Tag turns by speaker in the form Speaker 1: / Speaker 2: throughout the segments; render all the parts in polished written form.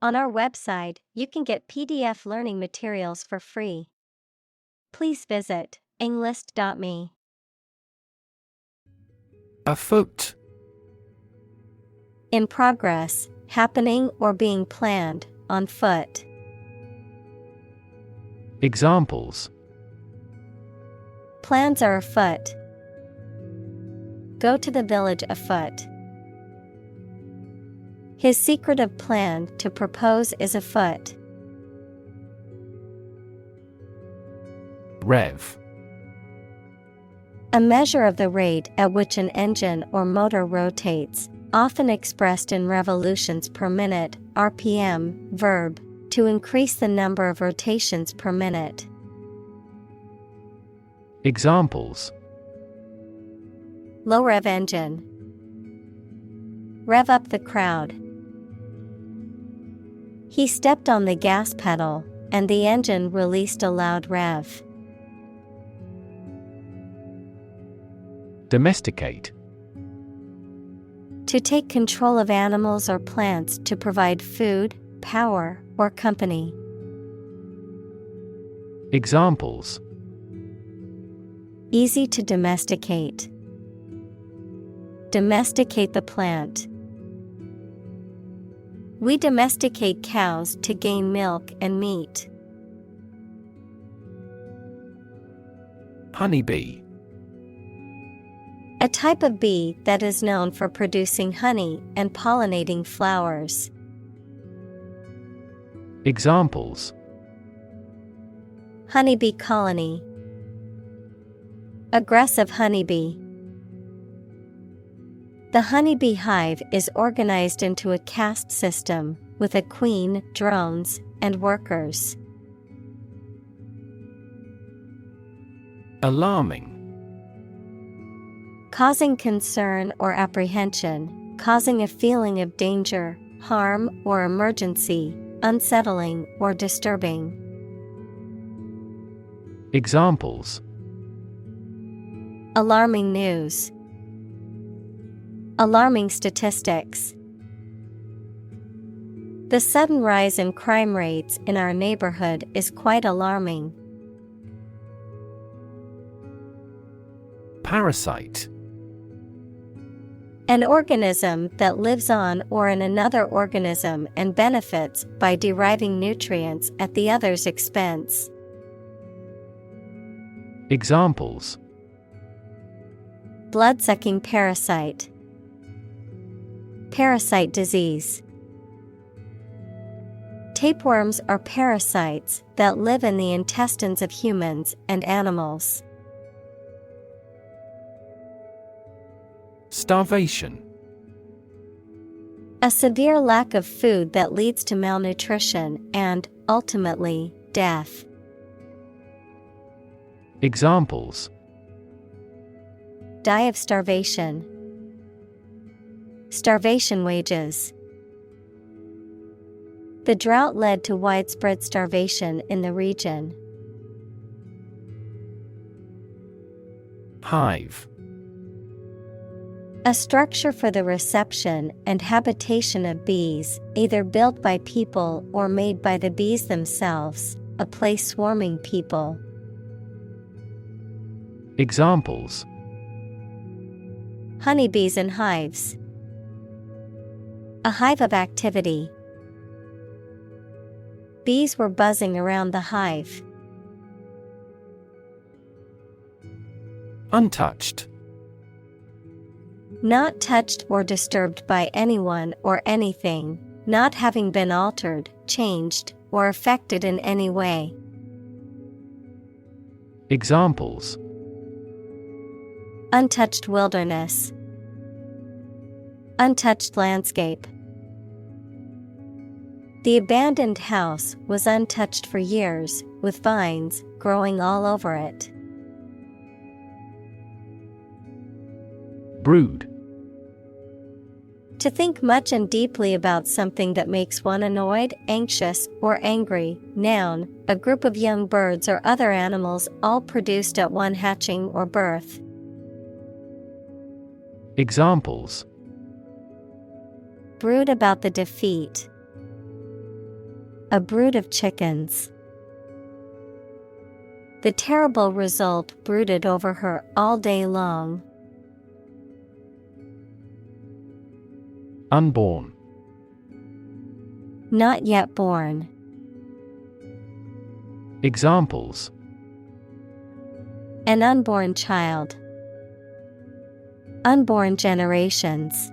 Speaker 1: On our website, you can get PDF learning materials for free. Please visit englist.me.
Speaker 2: Afoot.
Speaker 1: In progress, happening or being planned, on foot.
Speaker 2: Examples:
Speaker 1: Plans are afoot. Go to the village afoot. His secretive plan to propose is afoot.
Speaker 2: Rev.
Speaker 1: A measure of the rate at which an engine or motor rotates, often expressed in revolutions per minute, RPM, verb, to increase the number of rotations per minute.
Speaker 2: Examples:
Speaker 1: Low rev engine. Rev up the crowd. He stepped on the gas pedal, and the engine released a loud rev.
Speaker 2: Domesticate.
Speaker 1: To take control of animals or plants to provide food, power, or company.
Speaker 2: Examples:
Speaker 1: Easy to domesticate. Domesticate the plant. We domesticate cows to gain milk and meat.
Speaker 2: Honeybee.
Speaker 1: A type of bee that is known for producing honey and pollinating flowers.
Speaker 2: Examples:
Speaker 1: Honeybee colony. Aggressive honeybee. The honeybee hive is organized into a caste system, with a queen, drones, and workers.
Speaker 2: Alarming.
Speaker 1: Causing concern or apprehension, causing a feeling of danger, harm, or emergency, unsettling or disturbing.
Speaker 2: Examples:
Speaker 1: Alarming news. Alarming statistics. The sudden rise in crime rates in our neighborhood is quite alarming.
Speaker 2: Parasite.
Speaker 1: An organism that lives on or in another organism and benefits by deriving nutrients at the other's expense.
Speaker 2: Examples:
Speaker 1: Blood-sucking parasite. Parasite disease. Tapeworms are parasites that live in the intestines of humans and animals.
Speaker 2: Starvation.
Speaker 1: A severe lack of food that leads to malnutrition and, ultimately, death.
Speaker 2: Examples:
Speaker 1: Die of starvation. Starvation wages. The drought led to widespread starvation in the region.
Speaker 2: Hive.
Speaker 1: A structure for the reception and habitation of bees, either built by people or made by the bees themselves, a place swarming people.
Speaker 2: Examples:
Speaker 1: Honeybees in hives. A hive of activity. Bees were buzzing around the hive.
Speaker 2: Untouched.
Speaker 1: Not touched or disturbed by anyone or anything, not having been altered, changed, or affected in any way.
Speaker 2: Examples:
Speaker 1: Untouched wilderness. Untouched landscape. The abandoned house was untouched for years, with vines growing all over it.
Speaker 2: Brood.
Speaker 1: To think much and deeply about something that makes one annoyed, anxious, or angry. Noun, a group of young birds or other animals all produced at one hatching or birth.
Speaker 2: Examples:
Speaker 1: Brood about the defeat. a brood of chickens. The terrible result brooded over her all day long.
Speaker 2: Unborn.
Speaker 1: Not yet born.
Speaker 2: Examples:
Speaker 1: An unborn child. Unborn generations.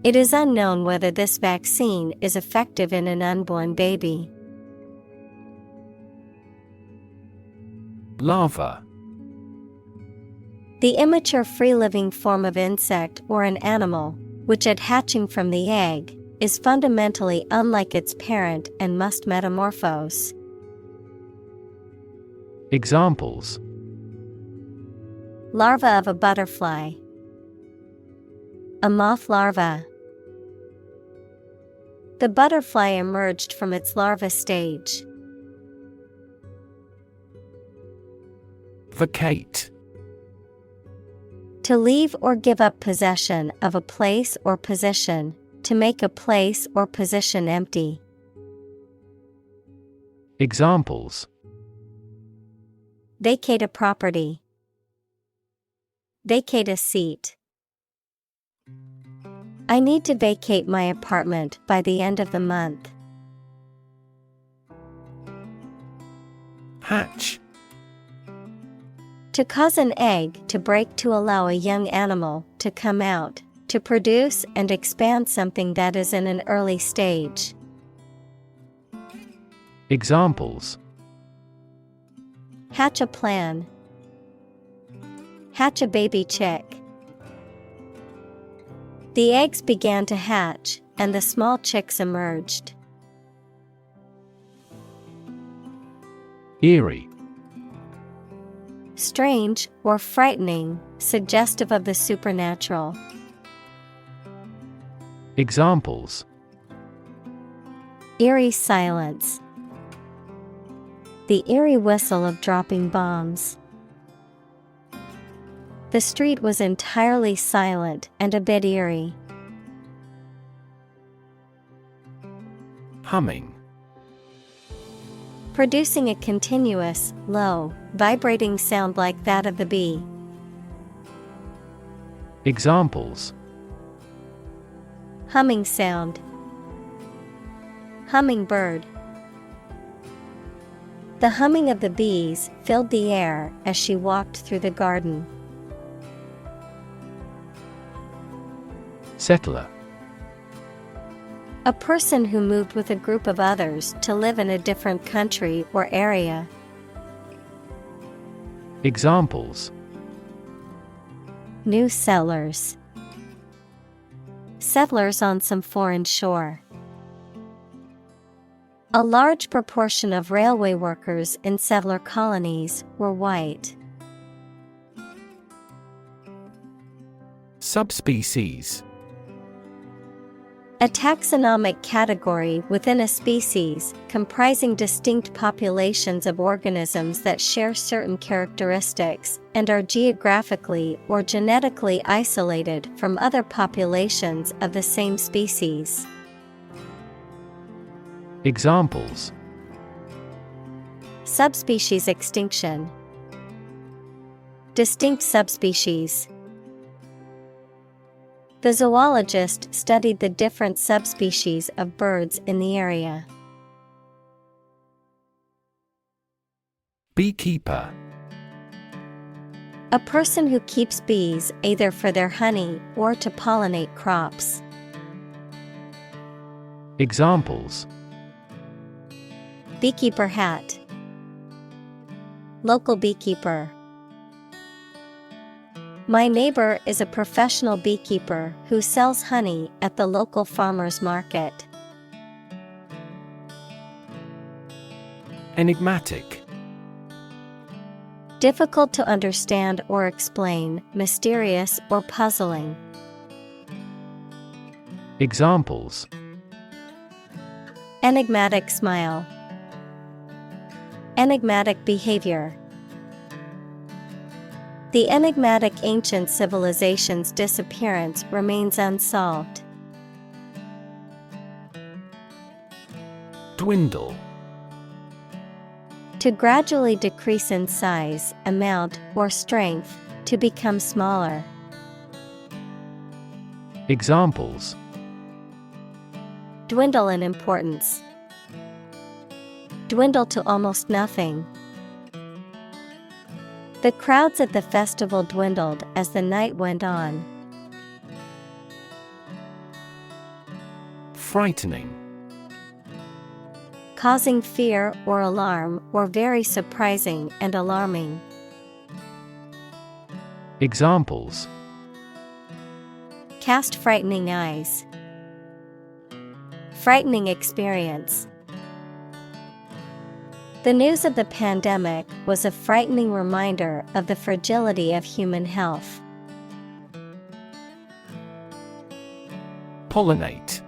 Speaker 1: It is unknown whether this vaccine is effective in an unborn baby.
Speaker 2: Larva.
Speaker 1: The immature free-living form of insect or an animal, which at hatching from the egg, is fundamentally unlike its parent and must metamorphose.
Speaker 2: Examples:
Speaker 1: Larva of a butterfly. A moth larva. The butterfly emerged from its larva stage.
Speaker 2: Vacate.
Speaker 1: To leave or give up possession of a place or position, to make a place or position empty.
Speaker 2: Examples:
Speaker 1: Vacate a property. Vacate a seat. I need to vacate my apartment by the end of the month.
Speaker 2: Hatch.
Speaker 1: To cause an egg to break to allow a young animal to come out, to produce and expand something that is in an early stage.
Speaker 2: Examples:
Speaker 1: Hatch a plan. Hatch a baby chick. The eggs began to hatch, and the small chicks emerged.
Speaker 2: Eerie.
Speaker 1: Strange or frightening, suggestive of the supernatural.
Speaker 2: Examples:
Speaker 1: Eerie silence. The eerie whistle of dropping bombs. The street was entirely silent and a bit eerie.
Speaker 2: Humming.
Speaker 1: Producing a continuous, low, vibrating sound like that of the bee.
Speaker 2: Examples:
Speaker 1: Humming sound. Hummingbird. The humming of the bees filled the air as she walked through the garden.
Speaker 2: Settler.
Speaker 1: A person who moved with a group of others to live in a different country or area.
Speaker 2: Examples:
Speaker 1: New settlers. Settlers on some foreign shore. A large proportion of railway workers in settler colonies were white.
Speaker 2: Subspecies.
Speaker 1: A taxonomic category within a species, comprising distinct populations of organisms that share certain characteristics, and are geographically or genetically isolated from other populations of the same species.
Speaker 2: Examples:
Speaker 1: Subspecies extinction. Distinct subspecies. The zoologist studied the different subspecies of birds in the area.
Speaker 2: Beekeeper.
Speaker 1: A person who keeps bees either for their honey or to pollinate crops.
Speaker 2: Examples:
Speaker 1: Beekeeper hat. Local beekeeper. My neighbor is a professional beekeeper who sells honey at the local farmer's market.
Speaker 2: Enigmatic.
Speaker 1: Difficult to understand or explain, mysterious or puzzling.
Speaker 2: Examples:
Speaker 1: Enigmatic smile. Enigmatic behavior. The enigmatic ancient civilization's disappearance remains unsolved.
Speaker 2: Dwindle.
Speaker 1: To gradually decrease in size, amount, or strength, to become smaller.
Speaker 2: Examples:
Speaker 1: Dwindle in importance. Dwindle to almost nothing. The crowds at the festival dwindled as the night went on.
Speaker 2: Frightening.
Speaker 1: Causing fear or alarm, or very surprising and alarming.
Speaker 2: Examples:
Speaker 1: Cast frightening eyes. Frightening experience. The news of the pandemic was a frightening reminder of the fragility of human health.
Speaker 2: Pollinate.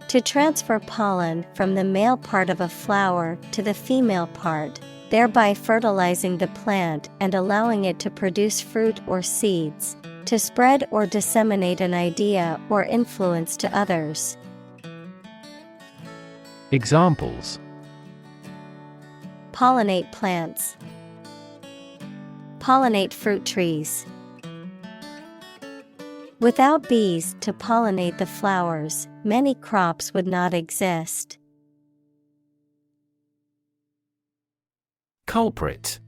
Speaker 1: To transfer pollen from the male part of a flower to the female part, thereby fertilizing the plant and allowing it to produce fruit or seeds, to spread or disseminate an idea or influence to others.
Speaker 2: Examples:
Speaker 1: Pollinate plants. Pollinate fruit trees. Without bees to pollinate the flowers, many crops would not exist.
Speaker 2: Culprit.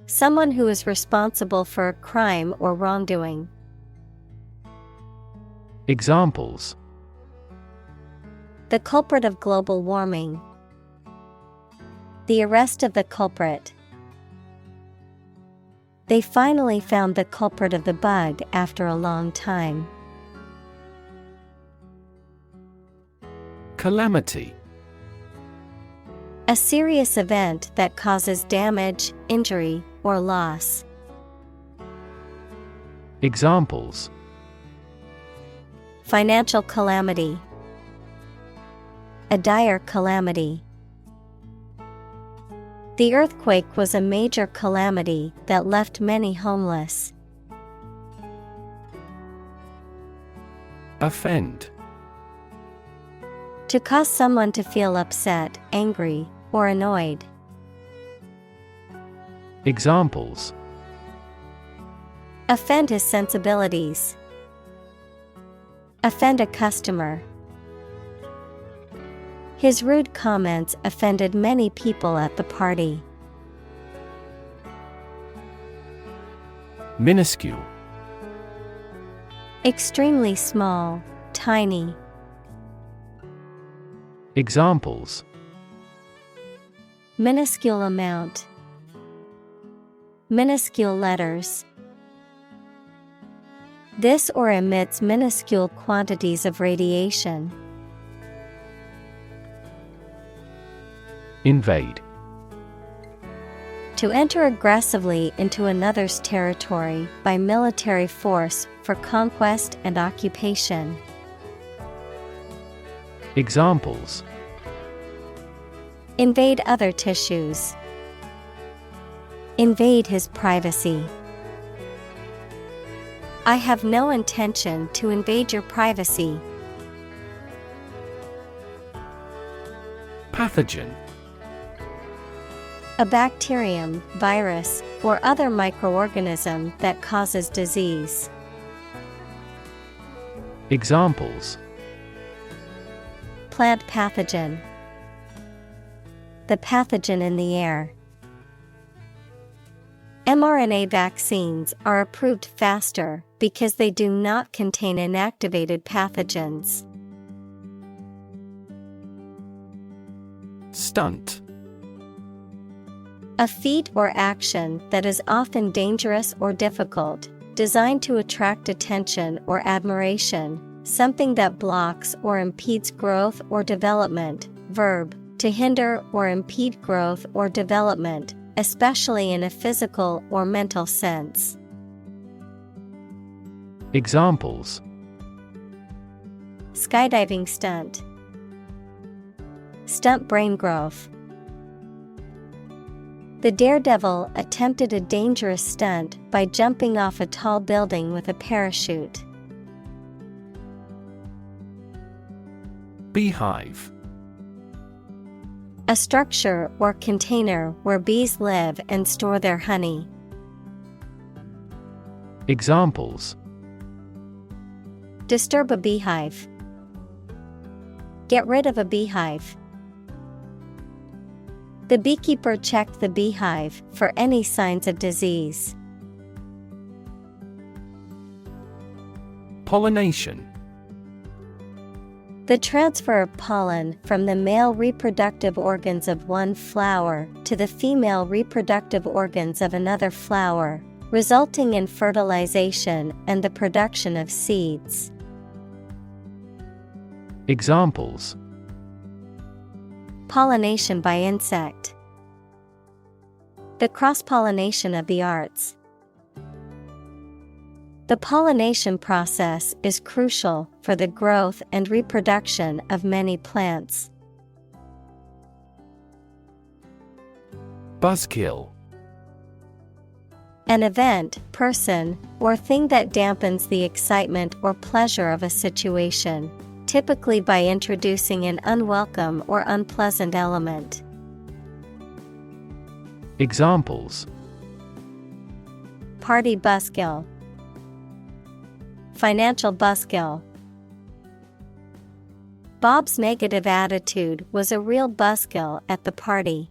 Speaker 1: Someone who is responsible for a crime or wrongdoing.
Speaker 2: Examples:
Speaker 1: The culprit of global warming. The arrest of the culprit. They finally found the culprit of the bug after a long time.
Speaker 2: Calamity.
Speaker 1: A serious event that causes damage, injury, or loss.
Speaker 2: Examples:
Speaker 1: Financial calamity. A dire calamity. The earthquake was a major calamity that left many homeless.
Speaker 2: Offend.
Speaker 1: To cause someone to feel upset, angry, or annoyed.
Speaker 2: Examples:
Speaker 1: Offend his sensibilities. Offend a customer. His rude comments offended many people at the party.
Speaker 2: Minuscule.
Speaker 1: Extremely small, tiny.
Speaker 2: Examples:
Speaker 1: Minuscule amount. Minuscule letters. This or emits minuscule quantities of radiation.
Speaker 2: Invade.
Speaker 1: To enter aggressively into another's territory by military force for conquest and occupation.
Speaker 2: Examples:
Speaker 1: Invade other tissues. Invade his privacy. I have no intention to invade your privacy.
Speaker 2: Pathogen.
Speaker 1: A bacterium, virus, or other microorganism that causes disease.
Speaker 2: Examples:
Speaker 1: Plant pathogen. The pathogen in the air. mRNA vaccines are approved faster because they do not contain inactivated pathogens.
Speaker 2: Stunt.
Speaker 1: A feat or action that is often dangerous or difficult, designed to attract attention or admiration, something that blocks or impedes growth or development. Verb, to hinder or impede growth or development, especially in a physical or mental sense.
Speaker 2: Examples:
Speaker 1: Skydiving stunt. Stunt brain growth. The daredevil attempted a dangerous stunt by jumping off a tall building with a parachute.
Speaker 3: Beehive.
Speaker 1: A structure or container where bees live and store their honey.
Speaker 2: Examples:
Speaker 1: Disturb a beehive. Get rid of a beehive. The beekeeper checked the beehive for any signs of disease.
Speaker 3: Pollination.
Speaker 1: The transfer of pollen from the male reproductive organs of one flower to the female reproductive organs of another flower, resulting in fertilization and the production of seeds.
Speaker 2: Examples:
Speaker 1: Pollination by insect. The cross-pollination of the arts. The pollination process is crucial for the growth and reproduction of many plants.
Speaker 3: Buzzkill.
Speaker 1: An event, person, or thing that dampens the excitement or pleasure of a situation, typically by introducing an unwelcome or unpleasant element.
Speaker 2: Examples:
Speaker 1: Party buskill. Financial buskill. Bob's negative attitude was a real buskill at the party.